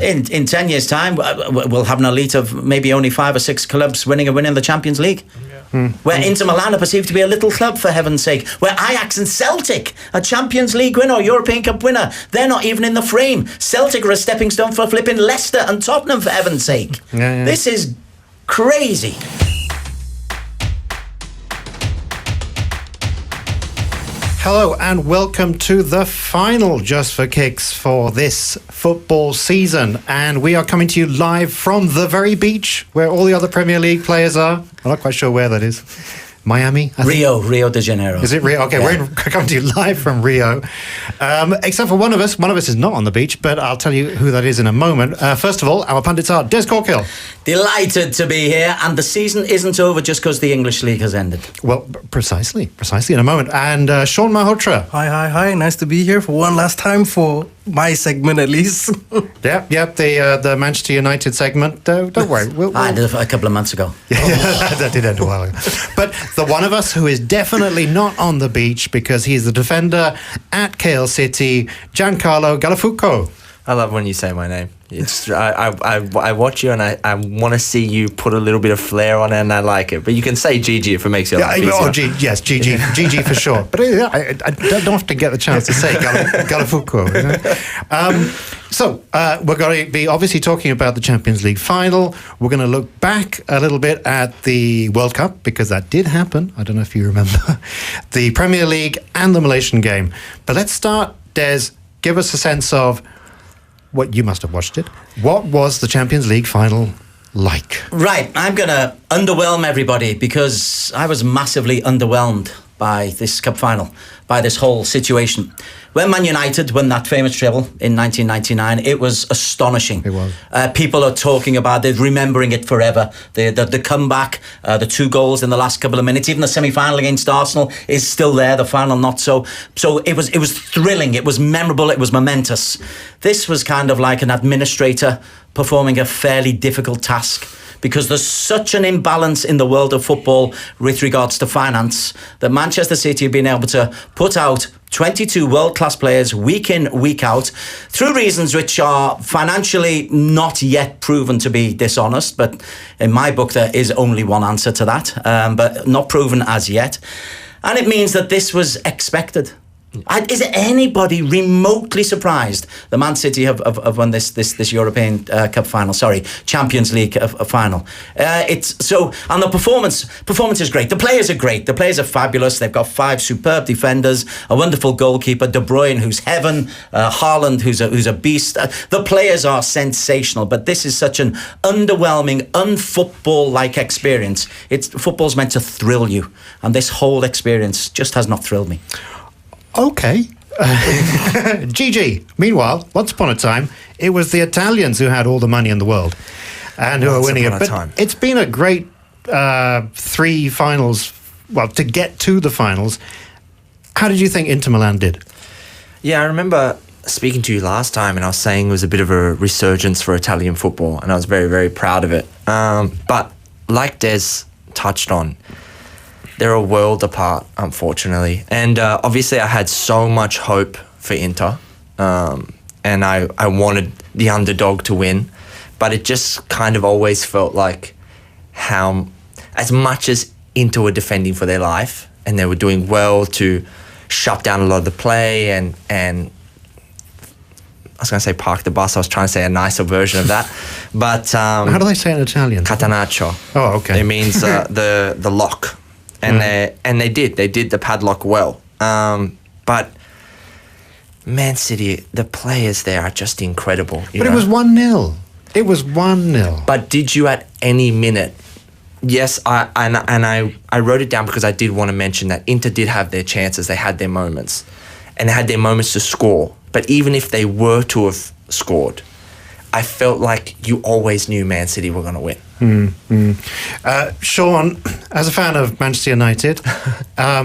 In 10 years' time, we'll have an elite of maybe only 5 or 6 clubs winning the Champions League. Where Inter Milan are perceived to be a little club, for heaven's sake. Where Ajax and Celtic, a Champions League winner or European Cup winner, they're not even in the frame. Celtic are a stepping stone for flipping Leicester and Tottenham, for heaven's sake. This is crazy. Hello and welcome to the final Just for Kicks for this football season. And we are coming to you live from the very beach where all the other Premier League players are. I'm not quite sure where that is. Miami? Rio de Janeiro. Is it Rio? Okay, we're coming to you live from Rio. Except for one of us. One of us is not on the beach, but I'll tell you who that is in a moment. First of all, our pundits are Des Corkhill. Delighted to be here, and the season isn't over just because the English League has ended. Well, precisely in a moment. And Sean Malhotra. Hi. Nice to be here for one last time for my segment, at least. Yep. The Manchester United segment. Don't worry. I did it a couple of months ago. That did end a while ago. But the one of us who is definitely not on the beach because he's the defender at KL City, Giancarlo Gallifuoco. I love when you say my name. It's I watch you and I want to see you put a little bit of flair on it, and I like it. But you can say Gigi if it makes you laugh. Yes, Gigi for sure. But I don't often get the chance to say Gallifuoco. You know? So we're going to be obviously talking about the Champions League final. We're going to look back a little bit at the World Cup because that did happen. I don't know if you remember. The Premier League and the Malaysian game. But let's start, Des. Give us a sense of what you must have watched it. What was the Champions League final like? Right, I'm going to underwhelm everybody because I was massively underwhelmed by this cup final, by this whole situation. When Man United won that famous treble in 1999, it was astonishing. It was. People are talking about it, remembering it forever. The comeback, the 2 goals in the last couple of minutes, even the semi-final against Arsenal is still there, the final not so. So it was thrilling, it was memorable, it was momentous. This was kind of like an administrator performing a fairly difficult task, because there's such an imbalance in the world of football with regards to finance that Manchester City have been able to put out 22 world-class players week in, week out, through reasons which are financially not yet proven to be dishonest, but in my book there is only one answer to that, but not proven as yet. And it means that this was expected. Is anybody remotely surprised that Man City have won this European Cup final? Sorry, Champions League final. It's so, and the performance is great. The players are great. The players are fabulous. They've got 5 superb defenders, a wonderful goalkeeper, De Bruyne, who's heaven, Haaland, who's a beast. The players are sensational. But this is such an underwhelming, unfootball-like experience. Football's meant to thrill you, and this whole experience just has not thrilled me. Okay. Gigi, meanwhile, once upon a time, it was the Italians who had all the money in the world and who are winning it. But it's been a great 3 finals, well, to get to the finals. How did you think Inter Milan did? Yeah, I remember speaking to you last time and I was saying it was a bit of a resurgence for Italian football and I was very, very proud of it. But like Des touched on, they're a world apart, unfortunately. And obviously I had so much hope for Inter. And I wanted the underdog to win. But it just kind of always felt like how, as much as Inter were defending for their life, and they were doing well to shut down a lot of the play and I was going to say park the bus. I was trying to say a nicer version of that. But how do they say it in Italian? Catenaccio. Oh, okay. It means the lock. And they did the padlock well. But Man City, the players there are just incredible. But it was 1-0. It was 1-0. But did you at any minute? Yes, I wrote it down because I did want to mention that Inter did have their chances. They had their moments. And they had their moments to score. But even if they were to have scored, I felt like you always knew Man City were going to win. Sean, as a fan of Manchester United,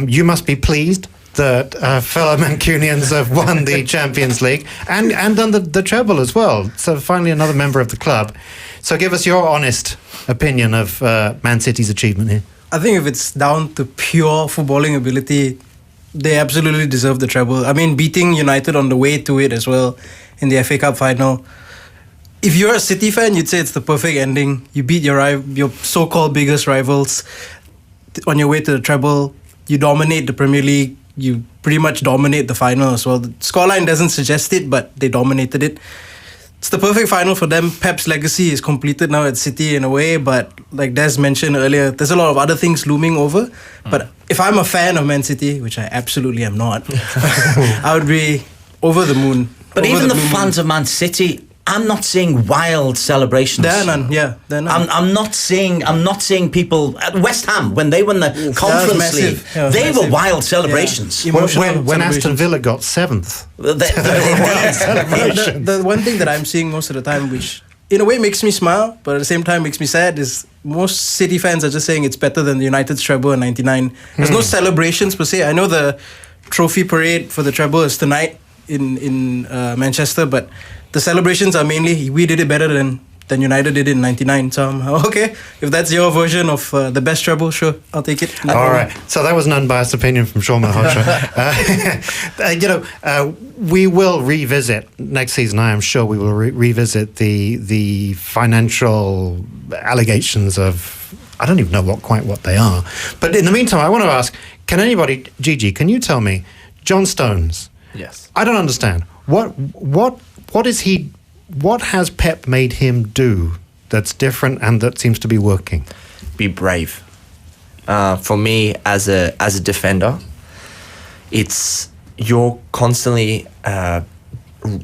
you must be pleased that fellow Mancunians have won the Champions League and done the treble as well. So finally another member of the club. So give us your honest opinion of Man City's achievement here. I think if it's down to pure footballing ability, they absolutely deserve the treble. I mean, beating United on the way to it as well in the FA Cup final, if you're a City fan, you'd say it's the perfect ending. You beat your so-called biggest rivals on your way to the treble. You dominate the Premier League. You pretty much dominate the final as well. The scoreline doesn't suggest it, but they dominated it. It's the perfect final for them. Pep's legacy is completed now at City in a way, but like Des mentioned earlier, there's a lot of other things looming over. But if I'm a fan of Man City, which I absolutely am not, I would be over the moon. But Over even the blue moon. fans of Man City, I'm not seeing wild celebrations. There are none. Yeah, there are none. I'm not seeing people at West Ham when they won the that was Conference massive. League. Yeah, it was They were massive. wild celebrations. Yeah. When, Emotional when Aston celebrations. Villa got 7th. The one thing that I'm seeing most of the time, which in a way makes me smile, but at the same time makes me sad, is most City fans are just saying it's better than the United's treble in '99. There's no celebrations per se. I know the trophy parade for the treble is tonight in Manchester, but the celebrations are mainly we did it better than United did it in '99. So okay, if that's your version of the best treble, sure, I'll take it. No All problem. right. So that was an unbiased opinion from Sean Malhotra. We will revisit next season. I am sure we will revisit the financial allegations of. I don't even know what they are. But in the meantime, I want to ask: can anybody, Gigi, can you tell me, John Stones? Yes. I don't understand. What is he? What has Pep made him do that's different and that seems to be working? Be brave. For me, as a defender, it's you're constantly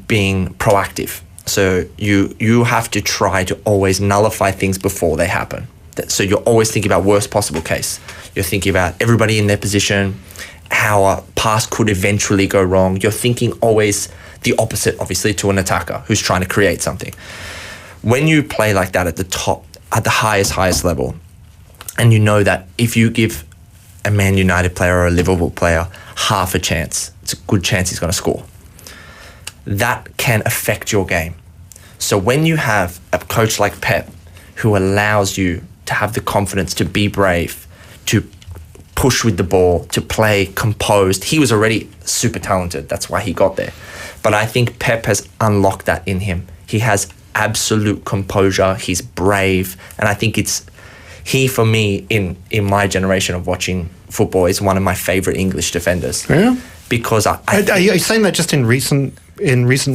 being proactive. So you have to try to always nullify things before they happen. So you're always thinking about worst possible case. You're thinking about everybody in their position, how a pass could eventually go wrong. You're thinking always the opposite, obviously, to an attacker who's trying to create something. When you play like that at the top, at the highest level, and you know that if you give a Man United player or a Liverpool player half a chance, it's a good chance he's going to score. That can affect your game. So when you have a coach like Pep who allows you to have the confidence to be brave, to push with the ball, to play composed. He was already super talented. That's why he got there. But I think Pep has unlocked that in him. He has absolute composure. He's brave. And I think he, for me, in my generation of watching football, is one of my favourite English defenders. Yeah. Because Are you saying that just in recent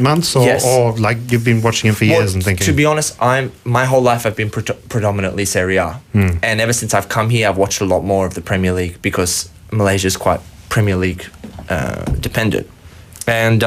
months, or, Yes. or like you've been watching him for years and thinking? To be honest, my whole life I've been predominantly Serie A, and ever since I've come here, I've watched a lot more of the Premier League because Malaysia is quite Premier League dependent, and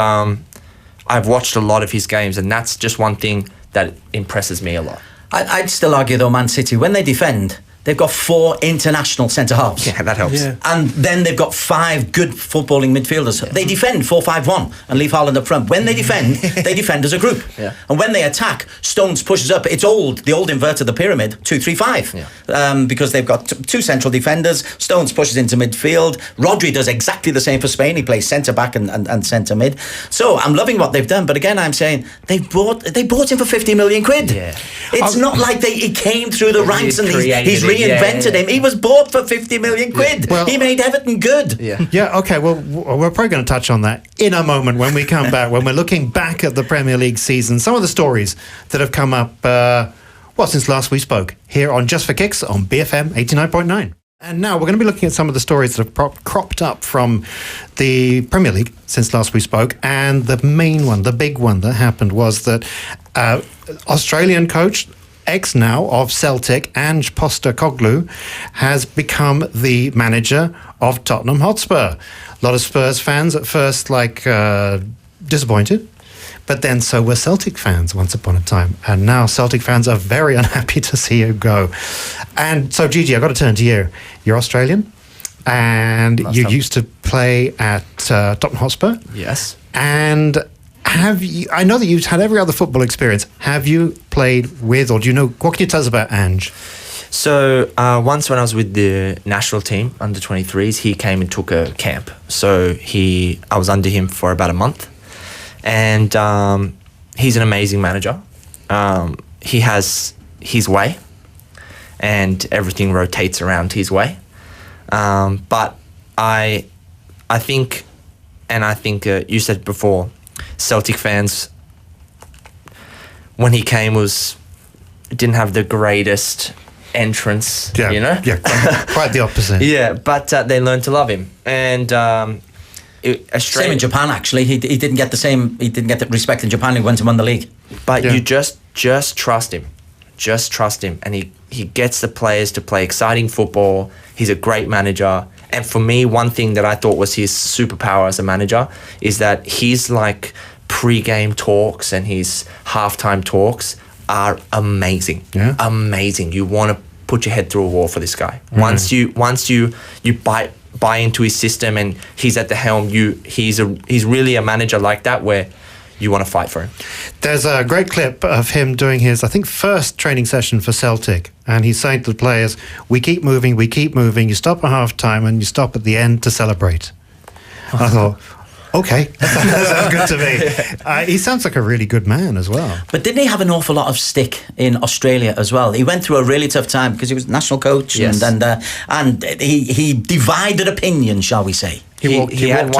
I've watched a lot of his games, and that's just one thing that impresses me a lot. I'd still argue though, Man City, when they defend, they've got 4 international centre halves. Yeah, that helps. Yeah. And then they've got 5 good footballing midfielders. They defend 4-5-1 and leave Haaland up front. When they defend, they defend as a group. Yeah. And when they attack, Stones pushes up. It's the old inverted the pyramid, 2-3-5. Yeah. Because they've got 2 central defenders. Stones pushes into midfield. Rodri does exactly the same for Spain. He plays centre back and centre mid. So I'm loving what they've done. But again, I'm saying they bought him for 50 million quid. Yeah. It's not like he came through the ranks and he's reinvented him. He was bought for 50 million quid. Well- he made Everton good. Yeah. Yeah, okay, well, we're probably going to touch on that in a moment when we come back, when we're looking back at the Premier League season, some of the stories that have come up, since last we spoke, here on Just for Kicks on BFM 89.9. And now we're going to be looking at some of the stories that have cropped up from the Premier League since last we spoke. And the main one, the big one that happened was that Australian coach, ex now of Celtic, Ange Postecoglou, has become the manager of Tottenham Hotspur. A lot of Spurs fans at first disappointed, but then so were Celtic fans once upon a time. And now Celtic fans are very unhappy to see you go. And so, Gigi, I've got to turn to you. You're Australian, and you used to play at Tottenham Hotspur. Yes. And I know that you've had every other football experience. Have you played with, or do you know, what can you tell us about Ange? So once when I was with the national team, under 23s, he came and took a camp. So I was under him for about a month. And he's an amazing manager. He has his way, and everything rotates around his way. But I think you said before, Celtic fans, when he came didn't have the greatest entrance, Yeah, you know? yeah, quite the opposite. Yeah, but they learned to love him. And Same in Japan, actually. He didn't get the respect in Japan. He went and won the league. But you just trust him. Just trust him. And he gets the players to play exciting football. He's a great manager. And for me, one thing that I thought was his superpower as a manager is that his like pre-game talks and his halftime talks are amazing. Yeah. Amazing. You want to put your head through a wall for this guy. Once you buy into his system and he's at the helm, he's really a manager like that where you want to fight for him. There's a great clip of him doing his, I think, first training session for Celtic, and he's saying to the players, we keep moving, you stop at half time and you stop at the end to celebrate. I thought, okay, that sounds good to me. He sounds like a really good man as well. But didn't he have an awful lot of stick in Australia as well? He went through a really tough time because he was national coach, Yes. and he divided opinion, shall we say? He had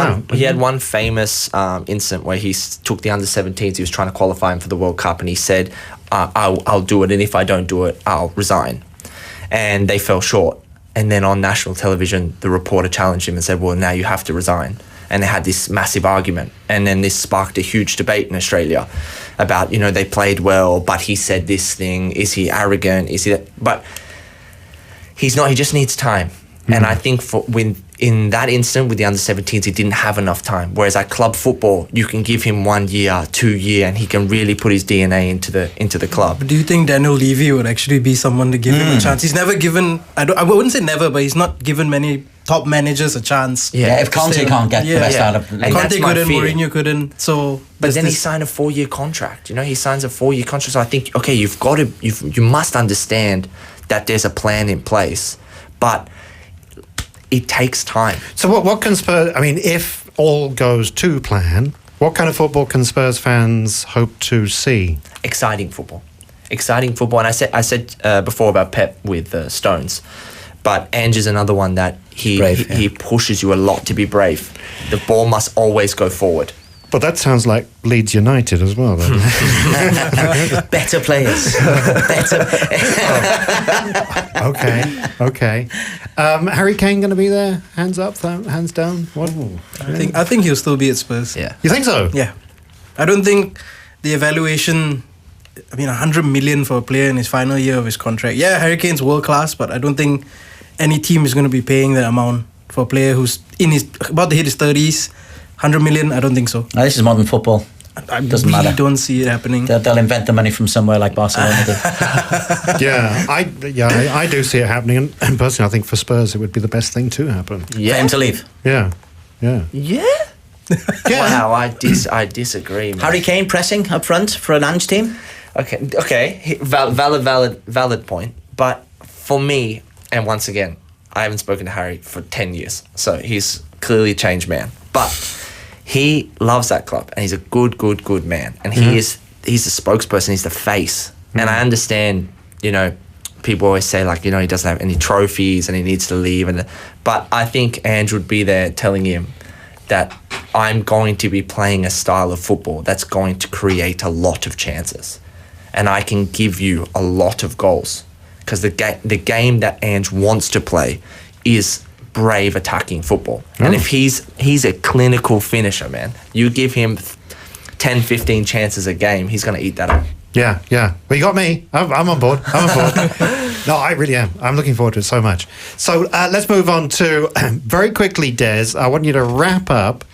one famous incident where he took the under-17s. He was trying to qualify him for the World Cup, and he said, "I'll do it, and if I don't do it, I'll resign." And they fell short. And then on national television, the reporter challenged him and said, "Well, now you have to resign." And they had this massive argument, and then this sparked a huge debate in Australia about, they played well, but he said this thing. Is he arrogant? Is he? But he's not. He just needs time. And I think in that instant with the under-17s, he didn't have enough time. Whereas at club football, you can give him 1 year, 2 year, and he can really put his DNA into the club. But do you think Daniel Levy would actually be someone to give him a chance? He's never given. I wouldn't say never, but he's not given many top managers a chance. Yeah, if Conte can't get the best out of him. And Conte that's my couldn't, fear. Mourinho couldn't. So, But then he signed a 4-year contract. He signs a 4-year contract. So I think, okay, you must understand that there's a plan in place, but it takes time. So what can Spurs, if all goes to plan, what kind of football can Spurs fans hope to see? Exciting football. And I said before about Pep with Stones, but Ange is another one that he pushes you a lot to be brave. The ball must always go forward. But that sounds like Leeds United as well, then. Better players. Okay. Harry Kane going to be there? Hands up, hands down? What? I think he'll still be at Spurs. Yeah. You think so? Yeah. I don't think the evaluation, 100 million for a player in his final year of his contract. Yeah, Harry Kane's world class, but I don't think any team is going to be paying that amount for a player who's about to hit his 30s. 100 million, I don't think so. This is modern football. I Doesn't really matter. don't see it happening. They'll invent the money from somewhere like Barcelona do. I do see it happening, and personally, I think for Spurs it would be the best thing to happen. For him to leave. Yeah. Wow, I disagree, man. Harry Kane pressing up front for an Ange team. Okay. Valid point. But for me, and once again, I haven't spoken to Harry for 10 years, so he's clearly a changed man. But he loves that club, and he's a good man. And he's the spokesperson, he's the face. And I understand, people always say, he doesn't have any trophies and he needs to leave. But I think Ange would be there telling him that I'm going to be playing a style of football that's going to create a lot of chances. And I can give you a lot of goals. Because the game that Ange wants to play is brave attacking football. And if he's a clinical finisher, man, you give him 10, 15 chances a game, he's going to eat that up. Yeah. Well, you got me. I'm on board. No, I really am. I'm looking forward to it so much. So let's move on to, very quickly, Des, I want you to wrap up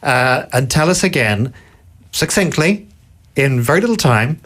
and tell us again, succinctly, in very little time,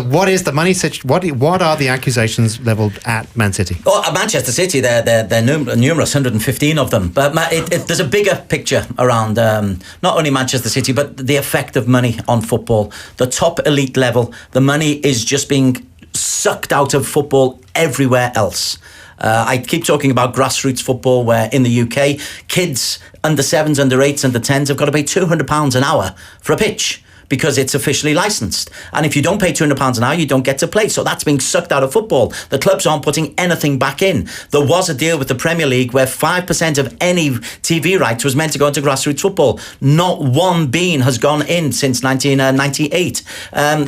what is the money situation? What are the accusations levelled at Man City? Oh, at Manchester City, they're numerous, 115 of them. But there's a bigger picture around not only Manchester City, but the effect of money on football. The top elite level, the money is just being sucked out of football everywhere else. I keep talking about grassroots football, where in the UK, kids under 7s, under 8s, under 10s have got to pay £200 an hour for a pitch. because it's officially licensed. And if you don't pay £200 an hour, you don't get to play. So that's being sucked out of football. The clubs aren't putting anything back in. There was a deal with the Premier League where 5% of any TV rights was meant to go into grassroots football. Not one bean has gone in since 1998.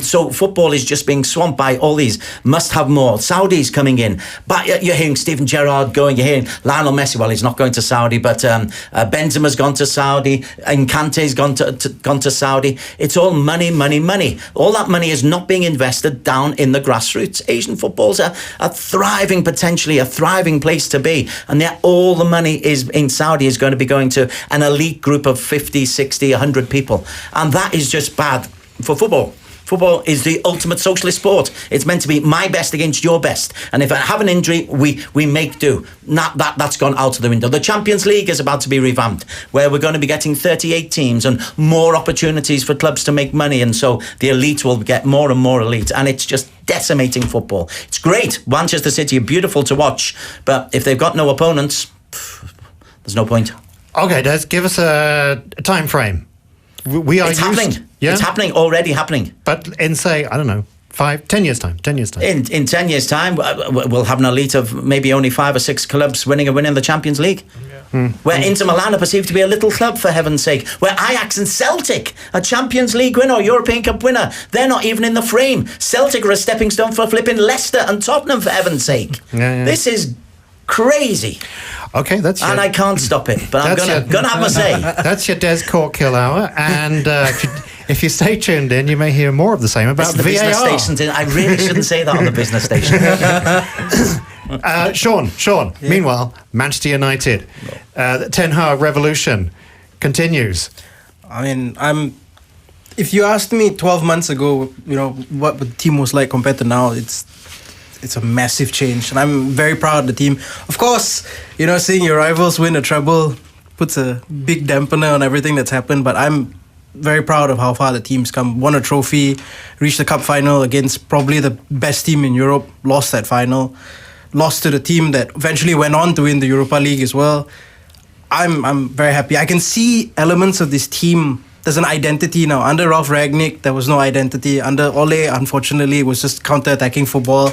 So football is just being swamped by all these must have more. Saudis coming in. But you're hearing Steven Gerrard going, you're hearing Lionel Messi, well, he's not going to Saudi, but Benzema's gone to Saudi, and Kante's gone to Saudi. It's all money, money, money. All that money is not being invested down in the grassroots. Asian football's a thriving, potentially a thriving place to be. And yet all the money is in Saudi is going to be going to an elite group of 50, 60, 100 people. And that is just bad for football. Football is the ultimate socialist sport. It's meant to be my best against your best. And if I have an injury, we make do. That's gone out of the window. The Champions League is about to be revamped, where we're going to be getting 38 teams and more opportunities for clubs to make money. And so the elite will get more and more elite. And it's just decimating football. It's great. Manchester City are beautiful to watch. But if they've got no opponents, there's no point. Okay, Des, give us a time frame. It's happening. Yeah? It's happening, already happening. But in, say, I don't know, 10 years' time. In 10 years' time, we'll have an elite of maybe only 5 or 6 clubs winning the Champions League. Yeah. Where Inter Milan are perceived to be a little club, for heaven's sake. Where Ajax and Celtic, a Champions League winner, European Cup winner, they're not even in the frame. Celtic are a stepping stone for flipping Leicester and Tottenham, for heaven's sake. Yeah. This is crazy. Okay, that's your, and I can't stop it, but I'm gonna have my say. That's your Des Corkhill hour, and if you stay tuned in, you may hear more of the same about the VAR. business stations. I really shouldn't say that on the business station. Sean. Yeah. Meanwhile, Manchester United, the Ten Hag revolution continues. I mean, if you asked me 12 months ago, what the team was like compared to now, it's a massive change, and I'm very proud of the team. Of course, seeing your rivals win a treble puts a big dampener on everything that's happened, but I'm very proud of how far the team's come. Won a trophy, reached the cup final against probably the best team in Europe, lost that final, lost to the team that eventually went on to win the Europa League as well. I'm very happy. I can see elements of this team. There's an identity now. Under Ralf Rangnick, there was no identity. Under Ole, unfortunately, it was just counter-attacking football.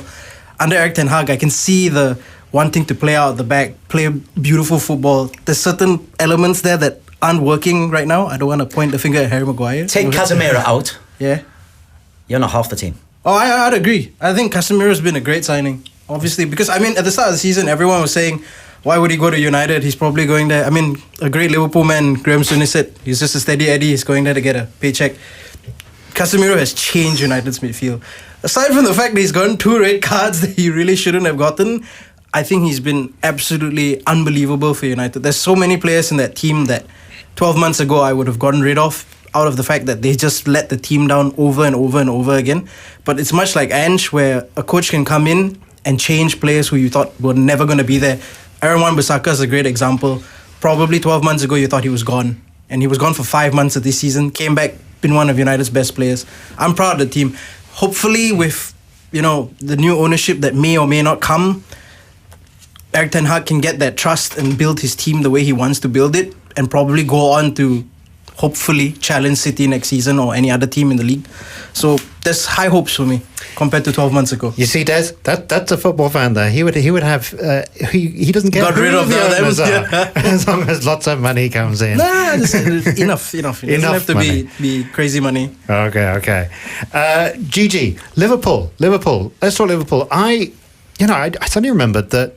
Under Erik ten Hag, I can see the wanting to play out the back, play beautiful football. There's certain elements there that aren't working right now. I don't want to point the finger at Harry Maguire. Take Casemiro out. Yeah. You're not half the team. Oh, I'd agree. I think Casemiro's been a great signing, obviously, because, at the start of the season, everyone was saying, why would he go to United? He's probably going there. A great Liverpool man, Graham Souness said, he's just a steady Eddie. He's going there to get a paycheck. Casemiro has changed United's midfield. Aside from the fact that he's gotten 2 red cards that he really shouldn't have gotten, I think he's been absolutely unbelievable for United. There's so many players in that team that 12 months ago I would have gotten rid of, out of the fact that they just let the team down over and over and over again. But it's much like Ange, where a coach can come in and change players who you thought were never going to be there. Aaron Wan-Bissaka is a great example. Probably 12 months ago you thought he was gone. And he was gone for 5 months of this season, came back, been one of United's best players. I'm proud of the team. Hopefully with, the new ownership that may or may not come, Erik ten Hag can get that trust and build his team the way he wants to build it, and probably go on to hopefully challenge City next season or any other team in the league. So there's high hopes for me compared to 12 months ago. You see, Des, that's a football fan there. He would have he doesn't get got rid of the owners them as long as lots of money comes in. Nah, enough. It doesn't have to be crazy money. Okay. Gigi, Liverpool. Let's talk Liverpool. I suddenly remembered that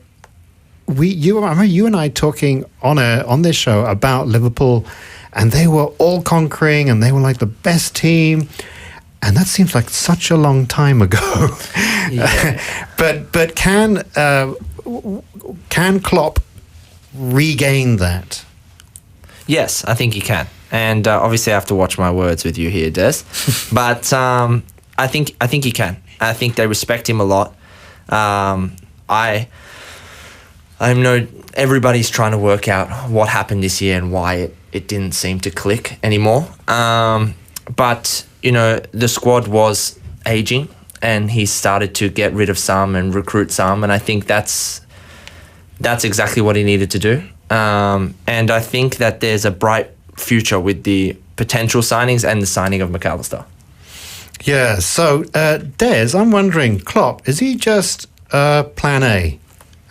I remember you and I talking on this show about Liverpool, and they were all conquering, and they were like the best team. And that seems like such a long time ago. Yeah. but can Klopp regain that? Yes, I think he can. And obviously I have to watch my words with you here, Des. But I think he can. I think they respect him a lot. I know everybody's trying to work out what happened this year and why it didn't seem to click anymore. But the squad was aging, and he started to get rid of some and recruit some, and I think that's exactly what he needed to do. And I think that there's a bright future with the potential signings and the signing of McAllister. Yeah, so Des, I'm wondering, Klopp, is he just plan A?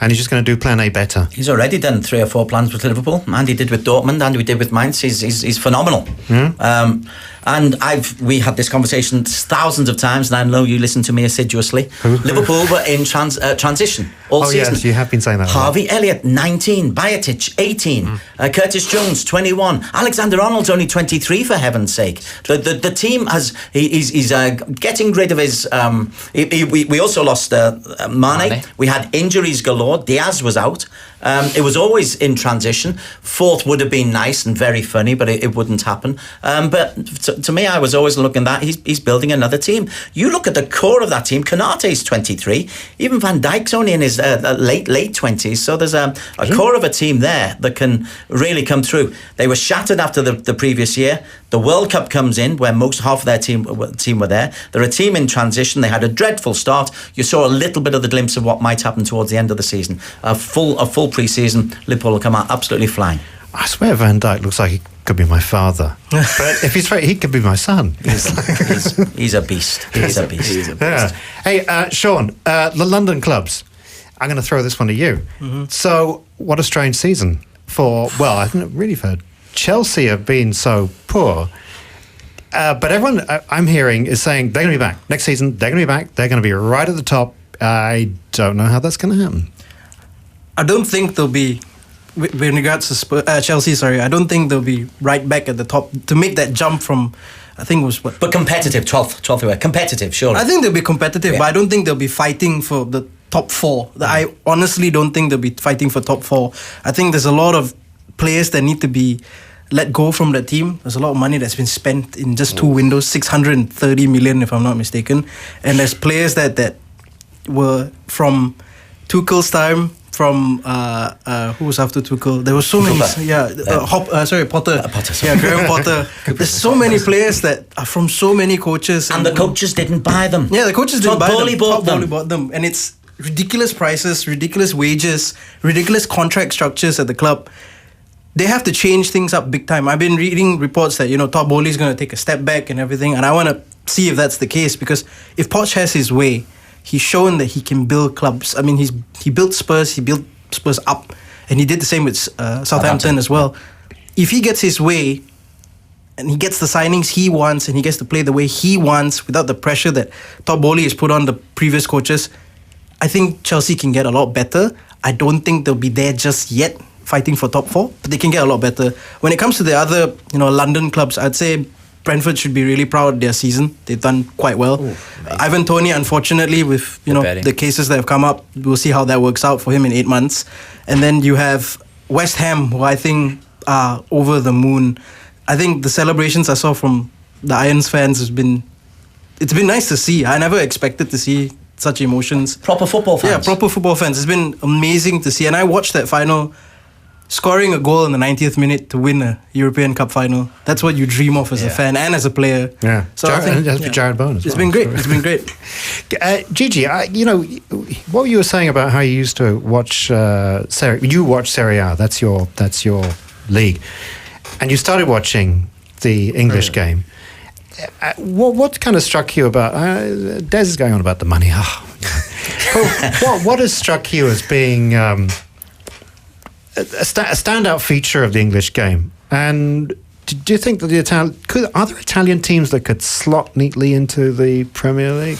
And he's just going to do plan A better? He's already done 3 or 4 plans with Liverpool. And he did with Dortmund, and we did with Mainz. He's phenomenal. And we had this conversation thousands of times, and I know you listen to me assiduously. Liverpool were in transition all season. Yes, you have been saying that. Harvey Elliott, 19. Bayetic, 18. Curtis Jones, 21. Alexander Arnold's only 23, for heaven's sake. The team he's getting rid of his... we also lost Mane. We had injuries galore. Diaz was out. It was always in transition. 4th would have been nice and very funny, but it wouldn't happen. But to me, I was always looking at that. He's building another team. You look at the core of that team. Konate's 23. Even Van Dijk's only in his late 20s. So there's a core of a team there that can really come through. They were shattered after the previous year. The World Cup comes in where half of their team were there. They're a team in transition. They had a dreadful start. You saw a little bit of the glimpse of what might happen towards the end of the season. A full pre-season. Liverpool will come out absolutely flying. I swear Van Dijk looks like he could be my father. But if he's right, he could be my son. He's a beast. He's a beast. Yeah. Hey, Sean, the London clubs. I'm going to throw this one to you. So, what a strange season for, well, I think really for Chelsea have been so poor. But everyone I'm hearing is saying they're going to be back. Next season, they're going to be back. They're going to be right at the top. I don't know how that's going to happen. I don't think they'll be, with regards to Chelsea, I don't think they'll be right back at the top to make that jump from, I think it was what? But competitive, 12th away. Competitive, surely. I think they'll be competitive, but I don't think they'll be fighting for the top 4. I honestly don't think they'll be fighting for top 4. I think there's a lot of players that need to be let go from the team. There's a lot of money that's been spent in just 2 windows, 630 million if I'm not mistaken. And there's players that were from Tuchel's time, from who was after Tuchel? There were so many. Potter. Potter. Yeah, Graham Potter. There's so many players that are from so many coaches, and the coaches didn't buy them. Yeah, the coaches didn't buy them. Todd Bowley bought them, and it's ridiculous prices, ridiculous wages, ridiculous contract structures at the club. They have to change things up big time. I've been reading reports that Todd Bowley's going to take a step back and everything, and I want to see if that's the case, because if Poch has his way, he's shown that he can build clubs. I mean, he built Spurs, he built Spurs up, and he did the same with Southampton as well. If he gets his way, and he gets the signings he wants, and he gets to play the way he wants without the pressure that Todd Bowley has put on the previous coaches, I think Chelsea can get a lot better. I don't think they'll be there just yet, fighting for top 4, but they can get a lot better. When it comes to the other, London clubs, I'd say Brentford should be really proud of their season. They've done quite well. Ooh, Ivan Toney, unfortunately, with the cases that have come up, we'll see how that works out for him in 8 months. And then you have West Ham, who I think are over the moon. I think the celebrations I saw from the Irons fans it's been nice to see. I never expected to see such emotions. Proper football fans. Yeah, proper football fans. It's been amazing to see. And I watched that final, scoring a goal in the 90th minute to win a European Cup final. That's what you dream of as a fan and as a player. Yeah. So I think for Jared Bowen as well. It's been great. It's been great. Gigi, what you were saying about how you used to watch you watch Serie A. That's your league, and you started watching the English game. What kind of struck you about? Des is going on about the money. What has struck you as being a standout feature of the English game? And do you think that are there Italian teams that could slot neatly into the Premier League?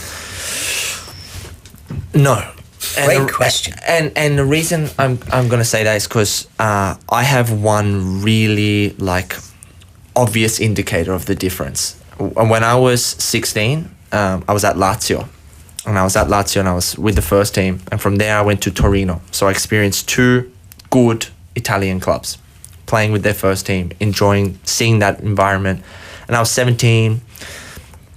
No. Great question. And the reason I'm going to say that is because I have one really obvious indicator of the difference. When I was 16, I was at Lazio. And I was with the first team. And from there I went to Torino. So I experienced 2 good Italian clubs, playing with their first team, seeing that environment. And I was 17,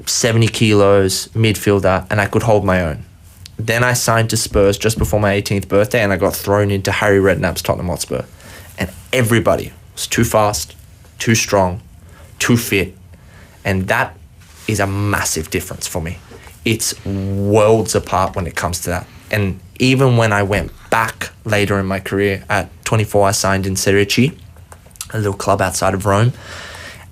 70 kilos, midfielder, and I could hold my own. Then I signed to Spurs just before my 18th birthday, and I got thrown into Harry Redknapp's Tottenham Hotspur. And everybody was too fast, too strong, too fit. And that is a massive difference for me. It's worlds apart when it comes to that. And even when I went back later in my career, at 24, I signed in Cerita, a little club outside of Rome.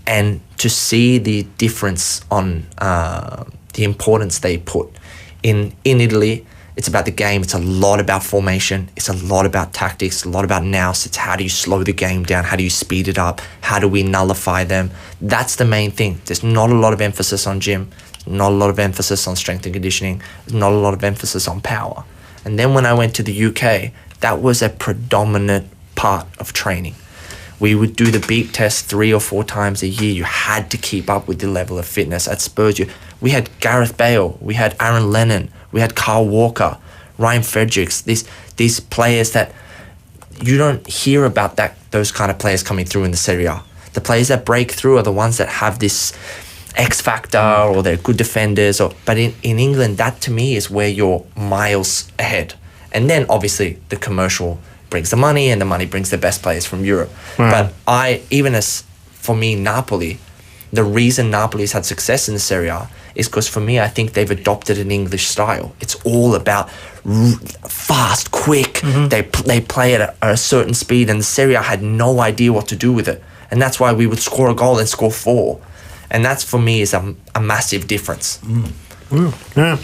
and to see the difference on the importance they put in Italy. It's about the game. It's a lot about formation. It's a lot about tactics, a lot about nous. It's how do you slow the game down? How do you speed it up? How do we nullify them? That's the main thing. There's not a lot of emphasis on gym, not a lot of emphasis on strength and conditioning, not a lot of emphasis on power. And then when I went to the UK, that was a predominant part of training. We would do the beak test 3 or 4 times a year. You had to keep up with the level of fitness. At Spurs, we had Gareth Bale, we had Aaron Lennon, we had Carl Walker, Ryan Fredericks, these players that you don't hear about, those kind of players coming through in the Serie A. The players that break through are the ones that have this X factor, or they're good defenders. But in England, that to me is where you're miles ahead. And then obviously the commercial brings the money, and the money brings the best players from Europe. Wow. But for me, Napoli, the reason Napoli's had success in the Serie A is because for me, I think they've adopted an English style. It's all about fast, quick. Mm-hmm. They play at a certain speed, and the Serie A had no idea what to do with it. And that's why we would score a goal and score 4. And that's for me is a massive difference. Yeah.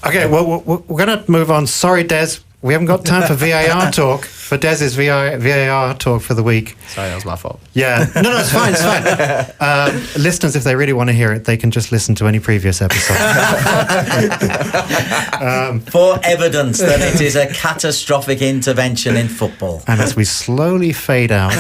Okay, well, we're going to move on. Sorry, Des. We haven't got time for VAR talk, for Des's VAR talk for the week. Sorry, that was my fault. Yeah. No, it's fine, it's fine. Listeners, if they really want to hear it, they can just listen to any previous episode. For evidence that it is a catastrophic intervention in football. And as we slowly fade out,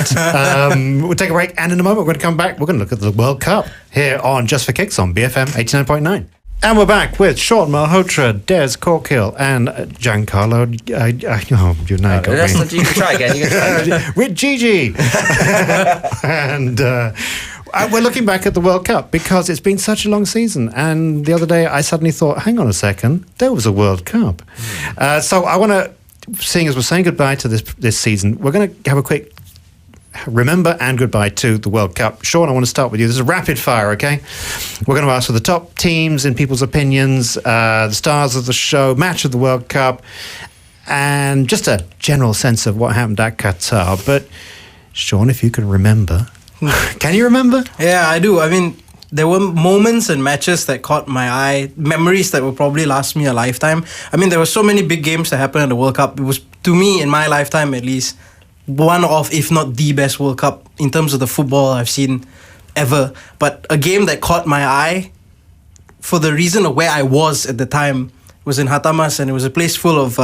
we'll take a break, and in a moment we're going to come back. We're going to look at the World Cup here on Just for Kicks on BFM 89.9. And we're back with Sean Malhotra, Des Corkhill, and Giancarlo. You know, You can try again. with Gigi. And we're looking back at the World Cup because it's been such a long season. And the other day I suddenly thought, hang on a second, there was a World Cup. So I want to, seeing as we're saying goodbye to this season, we're going to have a quick remember and goodbye to the World Cup. Sean, I want to start with you. This is rapid fire, okay? We're going to ask for the top teams in people's opinions, the stars of the show, match of the World Cup, and just a general sense of what happened at Qatar. But Sean, if you can remember, can you remember? Yeah, I do. I mean, there were moments and matches that caught my eye, memories that will probably last me a lifetime. I mean, there were so many big games that happened at the World Cup. It was, to me, in my lifetime at least, one of, if not the best World Cup in terms of the football I've seen ever. But a game that caught my eye for the reason of where I was at the time was in Hatamas, and it was a place full of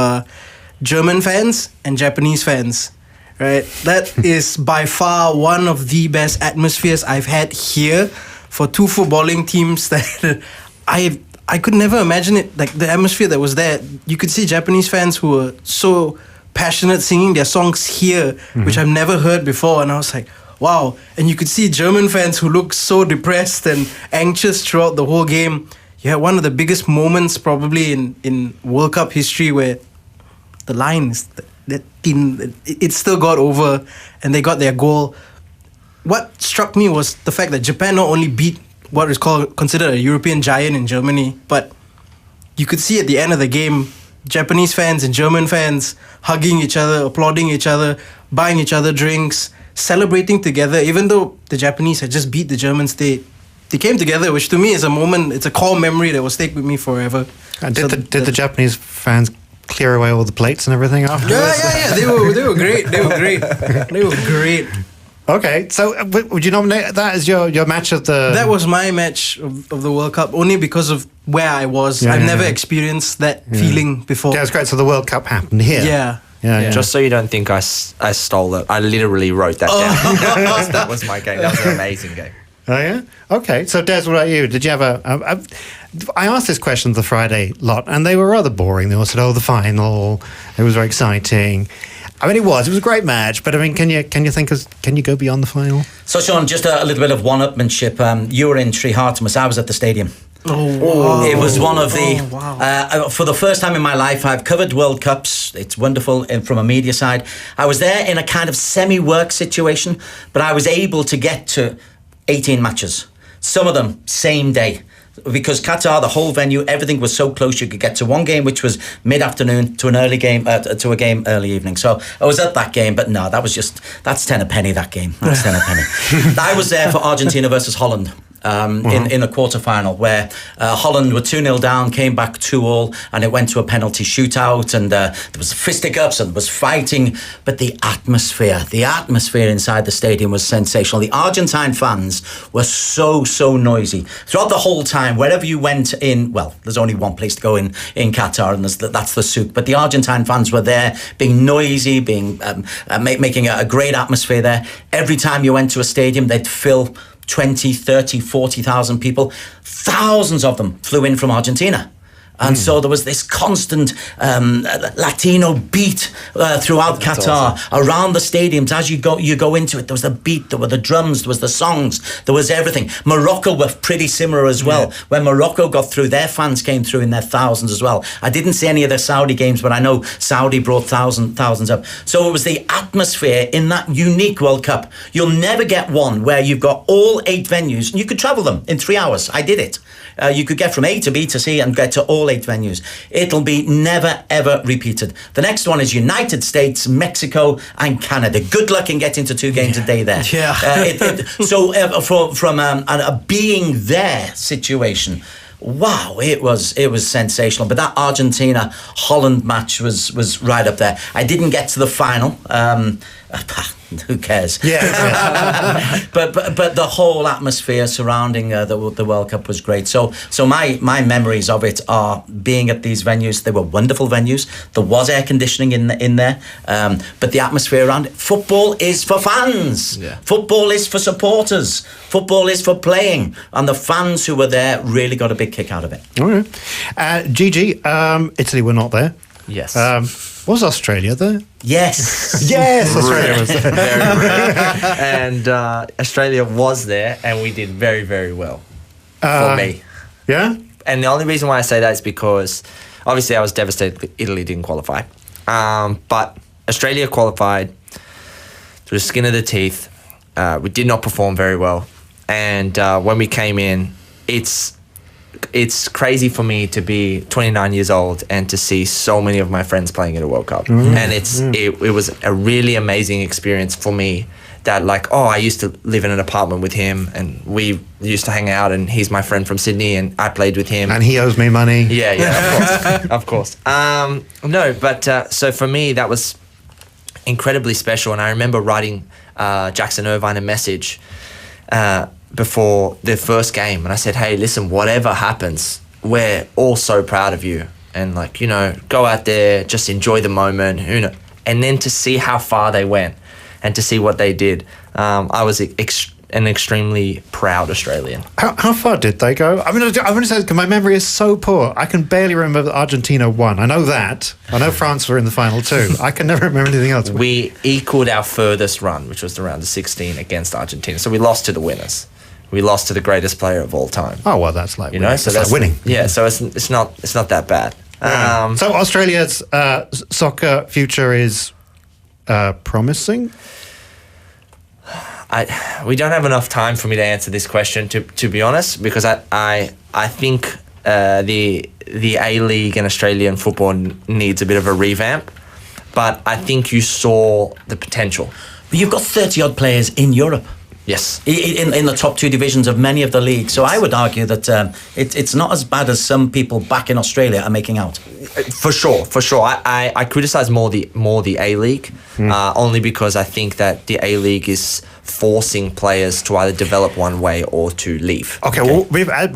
German fans and Japanese fans. Right, that is by far one of the best atmospheres I've had here for two footballing teams that I could never imagine it. Like the atmosphere that was there, you could see Japanese fans who were so passionate singing their songs here, which I've never heard before, and I was like, wow. And you could see German fans who looked so depressed and anxious throughout the whole game. You had one of the biggest moments probably in World Cup history where the line is that thin, it still got over and they got their goal. What struck me was the fact that Japan not only beat what is considered a European giant in Germany, but you could see at the end of the game Japanese fans and German fans hugging each other, applauding each other, buying each other drinks, celebrating together. Even though the Japanese had just beat the Germans, they came together, which to me is a moment, it's a core memory that will stick with me forever. And did the Japanese fans clear away all the plates and everything afterwards? Yeah. They were great. They were great. Okay, so would you nominate that as your match of the... That was my match of the World Cup, only because of where I was. I've never experienced that feeling before. Yeah, it's great. So the World Cup happened here. Yeah. Just so you don't think I stole it, I literally wrote that down. That was my game. That was an amazing game. Oh, yeah? Okay. So, Des, what about you? Did you have I asked this question the Friday lot, and they were rather boring. They all said, the final. It was very exciting. I mean, it was a great match, but I mean, can you go beyond the final? So, Sean, just a little bit of one-upmanship. You were in Trehartmas. I was at the stadium. Oh, wow. It was one of the... for the first time in my life, I've covered World Cups. It's wonderful from a media side. I was there in a kind of semi-work situation, but I was able to get to 18 matches. Some of them, same day. because Qatar, the whole venue, everything was so close. You could get to one game, which was mid-afternoon, to an early game, to a game early evening. So I was at that game, but no, that's 10 a penny, that game. That's 10 a penny. I was there for Argentina versus Holland. In a quarter-final where Holland were 2-0 down, came back 2-2, and it went to a penalty shootout, and there was fisticuffs and there was fighting, but the atmosphere inside the stadium was sensational. The Argentine fans were so noisy throughout the whole time. Wherever you went in, well, there's only one place to go in Qatar, and that's the souk, but the Argentine fans were there, being noisy, making a great atmosphere there. Every time you went to a stadium, they'd fill 20, 30, 40,000 people. Thousands of them flew in from Argentina. And so there was this constant Latino beat throughout Qatar, around the stadiums. As you go into it, there was the beat, there were the drums, there was the songs, there was everything. Morocco were pretty similar as well. Yeah. When Morocco got through, their fans came through in their thousands as well. I didn't see any of the Saudi games, but I know Saudi brought thousands up. So it was the atmosphere in that unique World Cup. You'll never get one where you've got all 8 venues, and you could travel them in 3 hours. I did it. You could get from A to B to C and get to all 8 venues. It'll be never, ever repeated. The next one is United States, Mexico, and Canada. Good luck in getting to 2 games a day there. Yeah. From a being there situation, wow, it was sensational. But that Argentina-Holland match was right up there. I didn't get to the final. Who cares? Yeah. but the whole atmosphere surrounding the World Cup was great. So my memories of it are being at these venues. They were wonderful venues. There was air conditioning in there, but the atmosphere around it. Football is for fans. Yeah. Football is for supporters. Football is for playing, and the fans who were there really got a big kick out of it. All right, Gigi, Italy were not there. Yes. Was Australia there? Yes. Yes, Australia was there. Very rare. And Australia was there, and we did very, very well for me. Yeah? And the only reason why I say that is because, obviously, I was devastated Italy didn't qualify. But Australia qualified through the skin of the teeth. We did not perform very well. And when we came in, it's crazy for me to be 29 years old and to see so many of my friends playing in a World Cup. And it was a really amazing experience for me that, like, I used to live in an apartment with him and we used to hang out, and he's my friend from Sydney and I played with him. And he owes me money. Yeah, of course. So for me, that was incredibly special. And I remember writing Jackson Irvine a message before the first game, and I said, hey, listen, whatever happens, we're all so proud of you, and go out there, just enjoy the moment, and then to see how far they went and to see what they did, I was an extremely proud Australian. How far did they go? I'm going to say, because my memory is so poor, I can barely remember that Argentina won. I know that. I know France were in the final too. I can never remember anything else. We equaled our furthest run, which was the round of 16 against Argentina. So we lost to the winners. We lost to the greatest player of all time. Oh well, that's like so that's like winning. Yeah, so it's not that bad. So Australia's soccer future is promising. We don't have enough time for me to answer this question, to be honest, because I think the A-League and Australian football needs a bit of a revamp, but I think you saw the potential. But you've got 30-odd players in Europe. Yes. In the top 2 divisions of many of the leagues. So I would argue that it's not as bad as some people back in Australia are making out. For sure. I criticise more the A-League, only because I think that the A-League is forcing players to either develop one way or to leave. Okay. Well,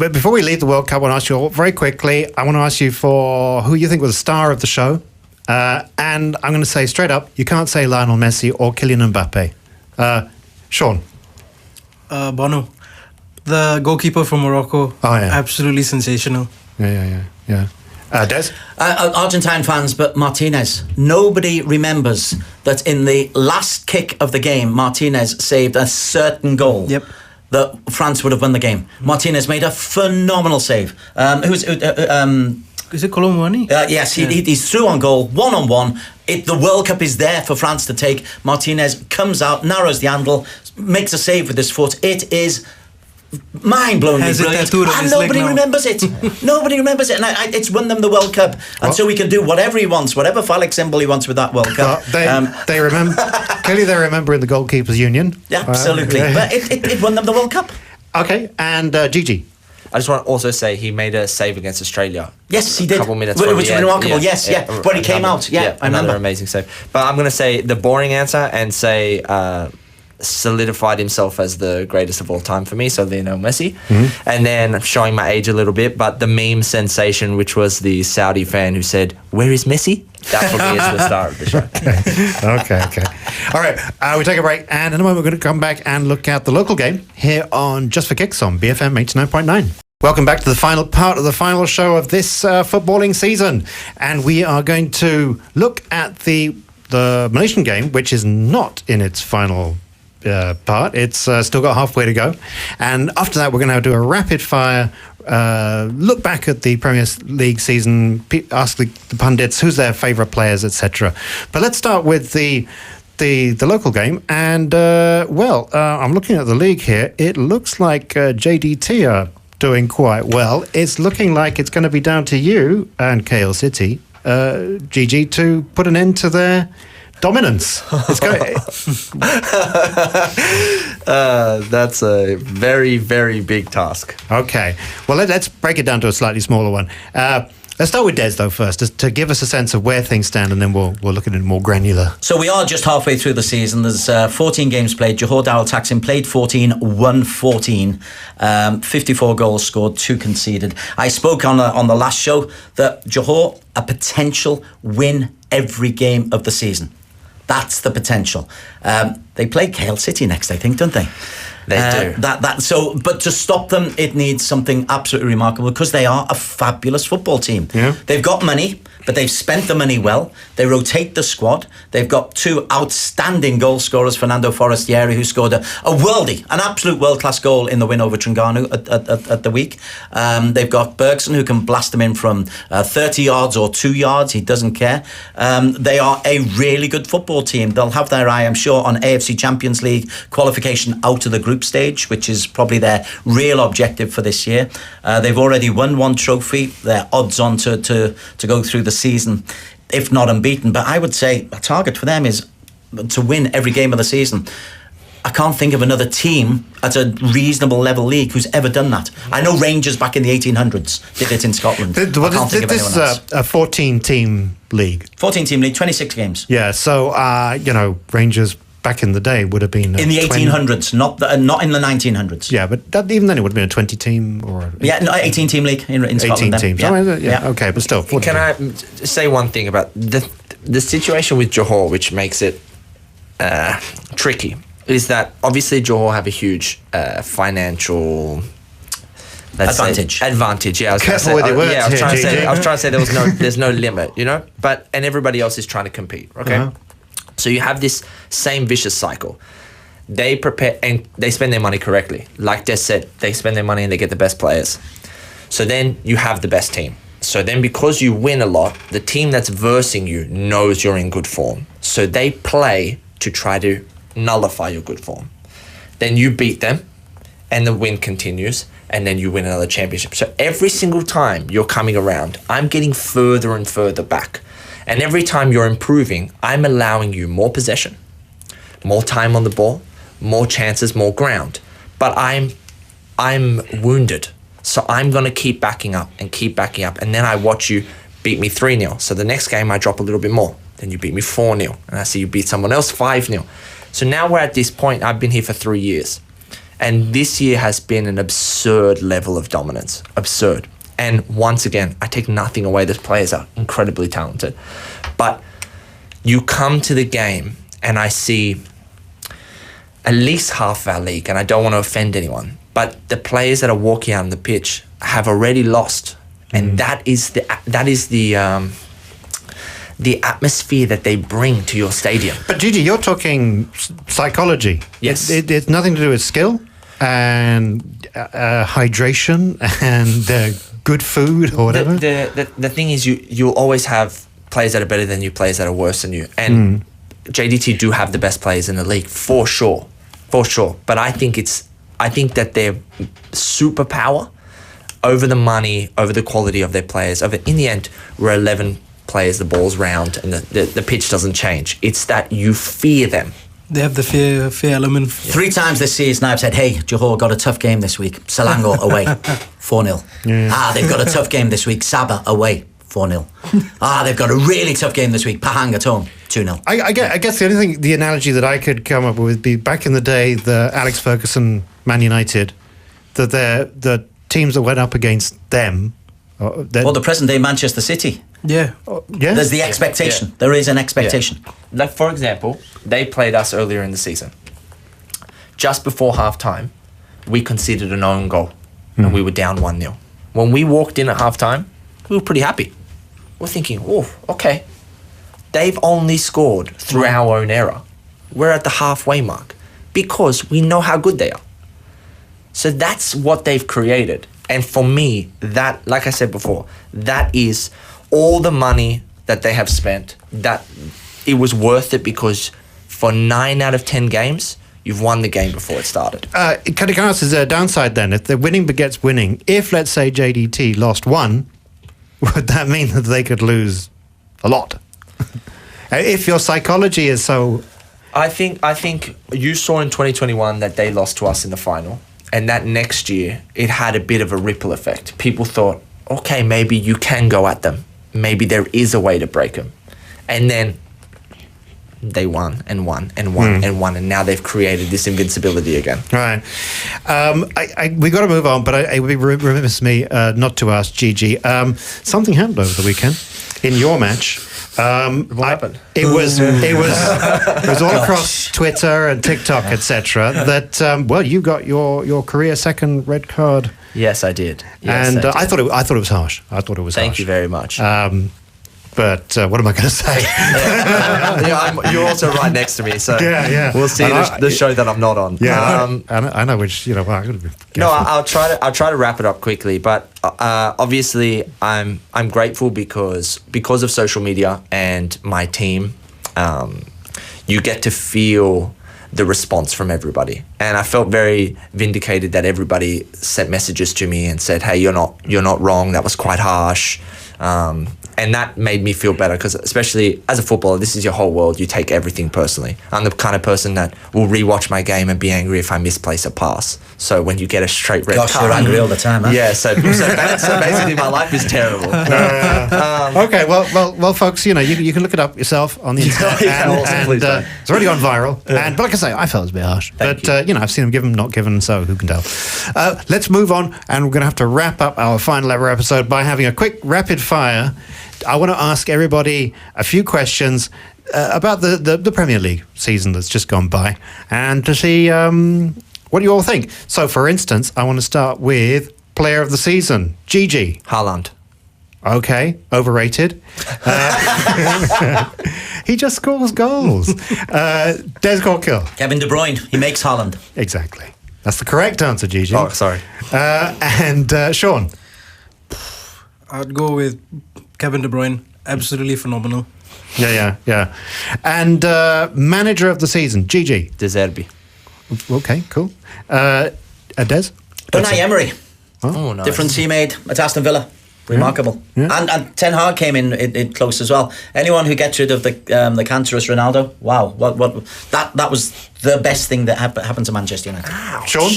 before we leave the World Cup, I want to ask you all very quickly, I want to ask you for who you think was the star of the show. And I'm going to say straight up, you can't say Lionel Messi or Kylian Mbappe. Sean? Bono, the goalkeeper from Morocco. Oh, yeah. Absolutely sensational. Yeah. Des? Argentine fans, but Martinez. Nobody remembers that in the last kick of the game, Martinez saved a certain goal. Yep. That France would have won the game. Martinez made a phenomenal save. Is it Colomwani? Yes, he's through on goal, 1-on-1. The World Cup is there for France to take. Martinez comes out, narrows the handle, makes a save with his foot. It is mind-blowingly Has it brilliant, tattooed on and his leg nobody now. remembers it. Nobody remembers it, and it's won them the World Cup, and so he can do whatever he wants, whatever phallic symbol he wants with that World Cup. They remember. Clearly, they remember in the goalkeepers' union. Yeah, absolutely, but it won them the World Cup. Okay, and Gigi. I just want to also say he made a save against Australia. Yes, he did. A couple minutes. Which from was the end. remarkable. Yes, when he came out. Yeah, I remember. Another amazing save. But I'm going to say the boring answer and say solidified himself as the greatest of all time for me. So Lionel Messi, and then showing my age a little bit. But the meme sensation, which was the Saudi fan who said, "Where is Messi?" That for me is the star of the show. Okay. All right, we take a break, and in a moment we're going to come back and look at the local game here on Just for Kicks on BFM 89.9. Welcome back to the final part of the final show of this footballing season, and we are going to look at the Malaysian game, which is not in its final part. It's still got halfway to go, and after that we're going to do a rapid fire look back at the Premier League season, ask the pundits who's their favourite players, etc. But let's start with the local game, and I'm looking at the league here. It looks like JDT are doing quite well. It's looking like it's going to be down to you and KL City, GG, to put an end to their dominance. It's That's a very, very big task. Okay. Well, let's break it down to a slightly smaller one. Let's start with Des, though, first, just to give us a sense of where things stand, and then we'll look at it more granular. So we are just halfway through the season. There's 14 games played. Johor Darul Taksim played 14, won 14. 54 goals scored, 2 conceded. I spoke on the last show that Johor, a potential win every game of the season. That's the potential. They play KL City next, I think, don't they? They do. But to stop them, it needs something absolutely remarkable, because they are a fabulous football team. Yeah. They've got money, but they've spent the money well. They rotate the squad. They've got 2 outstanding goal scorers, Fernando Forestieri, who scored a worldie, an absolute world-class goal in the win over Terengganu at the week. They've got Bergson, who can blast them in from 30 yards or 2 yards. He doesn't care. They are a really good football team. They'll have their eye, I'm sure, on AFC Champions League qualification out of the group stage, which is probably their real objective for this year. They've already won 1 trophy. They're odds on to go through the season, if not unbeaten. But I would say a target for them is to win every game of the season. I can't think of another team at a reasonable level league who's ever done that. I know Rangers back in the 1800s did it in Scotland. This is a 14-team league. 14-team league, 26 games. Yeah, so, Rangers back in the day would have been... in the 1800s, not in the 1900s. Yeah, but even then it would have been a 20-team or... 18-team league in Scotland. 18 teams. Yeah. Okay, but still. 14 Can I say one thing about the situation with Johor, which makes it tricky, is that obviously Johor have a huge financial... Advantage. Yeah, I was Careful with your words. I was trying to say there's no limit, But everybody else is trying to compete. Okay. Uh-huh. So you have this same vicious cycle. They prepare and they spend their money correctly. Like Des said, they spend their money and they get the best players. So then you have the best team. So then because you win a lot, the team that's versing you knows you're in good form. So they play to try to nullify your good form. Then you beat them and the win continues, and then you win another championship. So every single time you're coming around, I'm getting further and further back. And every time you're improving, I'm allowing you more possession, more time on the ball, more chances, more ground. But I'm wounded. So I'm going to keep backing up. And then I watch you beat me 3-0. So the next game I drop a little bit more. Then you beat me 4-0. And I see you beat someone else 5-0. So now we're at this point. I've been here for 3 years. And this year has been an absurd level of dominance. Absurd. And once again, I take nothing away. Those players are incredibly talented. But you come to the game and I see at least half of our league, and I don't want to offend anyone, but the players that are walking out on the pitch have already lost. And that is the atmosphere that they bring to your stadium. But Gigi, you're talking psychology. Yes. It's nothing to do with skill and hydration and good food or whatever. The thing is, you'll always have players that are better than you, players that are worse than you. And JDT do have the best players in the league, for sure. But I think it's I think that their superpower over the money, over the quality of their players, in the end, we're 11 players, the ball's round, and the pitch doesn't change. It's that you fear them. They have the fear element. 3 times this season I've said, hey, Johor got a tough game this week. Selangor away, 4-0. They've got a tough game this week. Sabah away, 4-0. They've got a really tough game this week. Pahang at home, 2-0. I guess the only thing, the analogy that I could come up with would be back in the day, the Alex Ferguson Man United, that the teams that went up against them. Or the present day Manchester City. Yeah. There's the expectation. Yeah. There is an expectation. Yeah. Like, for example, they played us earlier in the season. Just before halftime, we conceded an own goal and we were down 1-0. When we walked in at halftime, we were pretty happy. We're thinking, oh, okay. They've only scored through our own error. We're at the halfway mark because we know how good they are. So that's what they've created. And for me, that, like I said before, that is all the money that they have spent, that it was worth it because for 9 out of 10 games, you've won the game before it started. Can I ask, is there a downside then? If the winning begets winning, if, let's say, JDT lost 1, would that mean that they could lose a lot? If your psychology is so... I think you saw in 2021 that they lost to us in the final. And that next year, it had a bit of a ripple effect. People thought, okay, maybe you can go at them. Maybe there is a way to break them. And then they won and won and won and won. And now they've created this invincibility again. Right. We got to move on, but it would be remiss of me not to ask Gigi. Something happened over the weekend in your match. What happened? It was all across Twitter and TikTok, etc. That you got your career second red card. Yes, I did. Yes, And I did. I thought it was harsh. Thank you very much. But what am I going to say? You're also right next to me, so Yeah. we'll see the show that I'm not on. Yeah, I know which. I'm going to be careful. No, I'll try to wrap it up quickly. But obviously, I'm grateful because of social media and my team. You get to feel the response from everybody, and I felt very vindicated that everybody sent messages to me and said, "Hey, you're not wrong. That was quite harsh." And that made me feel better because, especially as a footballer, this is your whole world. You take everything personally. I'm the kind of person that will rewatch my game and be angry if I misplace a pass. So when you get a straight red card, You're angry all the time, huh? Yeah. So basically, my life is terrible. Okay, well, folks, you can look it up yourself on the internet. Please don't. It's already on viral. But like I say, I felt it was a bit harsh. Thank I've seen them given, not given, so who can tell? Let's move on, and we're going to have to wrap up our final ever episode by having a quick rapid fire. I want to ask everybody a few questions about the Premier League season that's just gone by, and to see what you all think. So, for instance, I want to start with Player of the Season, Gigi. Haaland. Okay, overrated. He just scores goals. Des Corkhill. Kevin De Bruyne, he makes Holland. Exactly. That's the correct answer, Gigi. Oh, sorry. And Sean. I'd go with Kevin De Bruyne. Absolutely phenomenal. Yeah. And Manager of the Season, Gigi. De Zerbi. Okay, cool. Des? Unai Emery. Oh, nice. Difference he made at Aston Villa. Remarkable. Yeah. And Ten Hag came in close as well. Anyone who gets rid of the cancerous Ronaldo, wow, what that was the best thing that happened to Manchester United. Sean?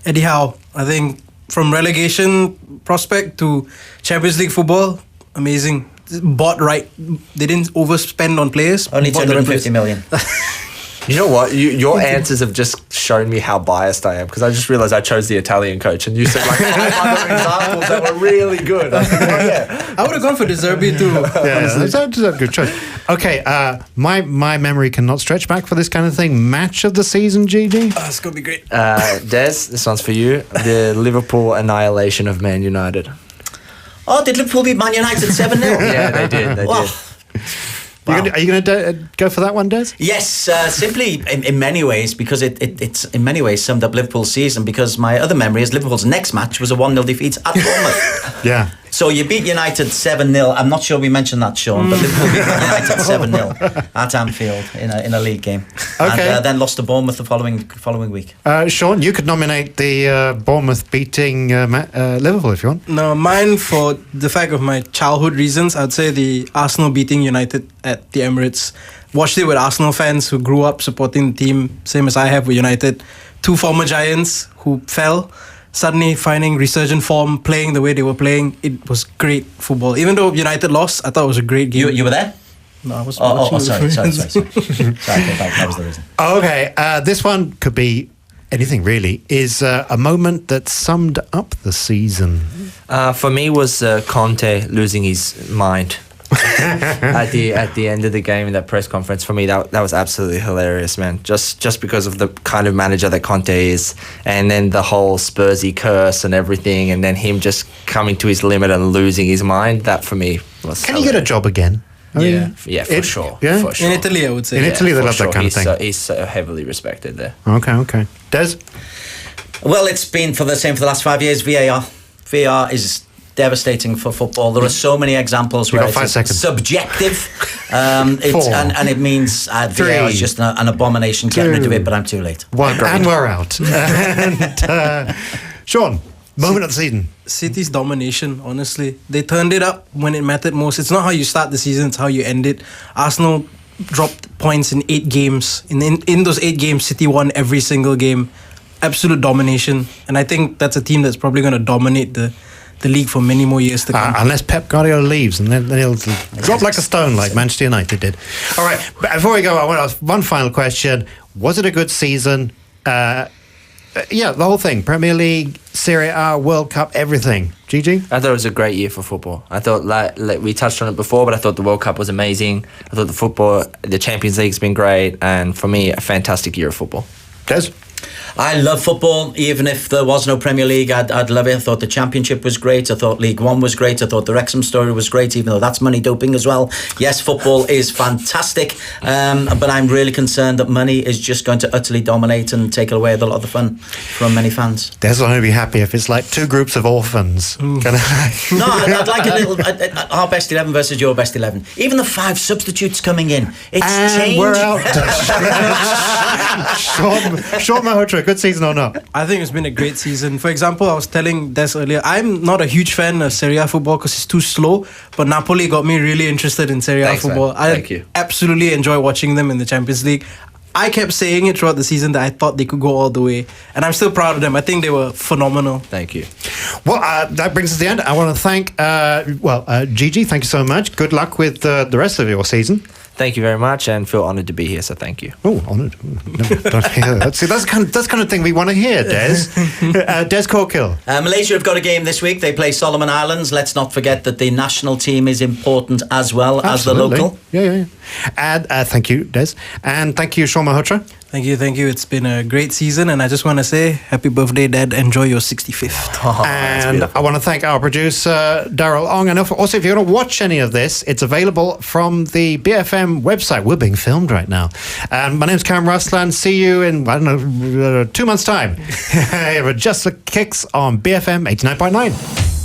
Eddie Howe. I think from relegation prospect to Champions League football, amazing. Bought right. They didn't overspend on players. Only Bought the right 250 million. You know what? Your answers have just shown me how biased I am because I just realised I chose the Italian coach and you said like 5 other examples that were really good. I was like, oh, yeah. I would have gone for De Zerbi too. Yeah, that's a good choice. Okay, my memory cannot stretch back for this kind of thing. Match of the season, Gigi? It's going to be great. Des, this one's for you. The Liverpool annihilation of Man United. Oh, did Liverpool beat Man United 7-0? Yeah, they did. Wow. Are you going to go for that one, Des? Yes, simply in many ways, because it's in many ways summed up Liverpool's season, because my other memory is Liverpool's next match was a 1-0 defeat at Bournemouth. Yeah. So you beat United 7-0. I'm not sure we mentioned that, Sean, but Liverpool beat United 7-0 at Anfield in a league game. Okay. And then lost to Bournemouth the following week. Sean, you could nominate the Bournemouth beating Liverpool if you want. No, mine for the fact of my childhood reasons, I'd say the Arsenal beating United at the Emirates. Watched it with Arsenal fans who grew up supporting the team, same as I have with United. 2 former giants who fell, suddenly finding resurgent form, playing the way they were playing. It was great football. Even though United lost, I thought it was a great game. You were there? No, I was watching. Sorry. Sorry, that was the reason. Okay, this one could be anything really. Is a moment that summed up the season. For me, was Conte losing his mind at the end of the game in that press conference. For me, that was absolutely hilarious, man. Just because of the kind of manager that Conte is, and then the whole Spursy curse and everything, and then him just coming to his limit and losing his mind. That for me was. Can he get a job again? I mean, Yeah, for sure. Yeah? For sure. In Italy, I would say. In Italy, they for love that kind of thing. He's so heavily respected there. Okay. Des? Well, it's been for the last 5 years. VAR is devastating for football. There are so many examples where got it's 5 seconds. subjective, 4, and it means VAR is just an abomination. Get rid of it, but I'm too late. 1, and we're out. And Sean, moment of the season. City's domination, honestly. They turned it up when it mattered most. It's not how you start the season, it's how you end it. Arsenal dropped points in 8 games. In those 8 games, City won every single game. Absolute domination. And I think that's a team that's probably going to dominate the league for many more years to come. Unless Pep Guardiola leaves, and then he'll drop like a stone like Manchester United did. All right, but before we go, I want to ask one final question. Was it a good season? The whole thing. Premier League, Serie A, World Cup, everything. Gigi? I thought it was a great year for football. I thought, like we touched on it before, but I thought the World Cup was amazing. I thought the Champions League's been great, and for me, a fantastic year of football. Des? I love football. Even if there was no Premier League, I'd love it. I thought the Championship was great. I thought League One was great. I thought the Wrexham story was great, even though that's money doping as well. Yes, football is fantastic, but I'm really concerned that money is just going to utterly dominate and take away a lot of the fun from many fans. Des will only be happy if it's like 2 groups of orphans. No, I'd like a little our best 11 versus your best 11. Even the 5 substitutes coming in. It's changed. We're out. Sean Malhotra, good season or not? I think it's been a great season. For example, I was telling Des earlier, I'm not a huge fan of Serie A football because it's too slow, but Napoli got me really interested in Serie A football. Thank you. I absolutely enjoy watching them in the Champions League. I kept saying it throughout the season that I thought they could go all the way, and I'm still proud of them. I think they were phenomenal. Thank you. Well, that brings us to the end. I want to thank, Gigi, thank you so much. Good luck with the rest of your season. Thank you very much, and feel honoured to be here. So thank you. Oh, honoured. No, don't hear that. See, that's kind of thing we want to hear, Des. Des Corkhill. Malaysia have got a game this week. They play Solomon Islands. Let's not forget that the national team is important as well as the local. Yeah. And thank you, Des. And thank you, Sean Malhotra. Thank you. It's been a great season, and I just want to say happy birthday, Dad. Enjoy your 65th. And I want to thank our producer, Daryl Ong. And also, if you want to watch any of this, it's available from the BFM website. We're being filmed right now. And my name's Cam Ruslan. See you in, 2 months' time. Just the Kicks on BFM 89.9.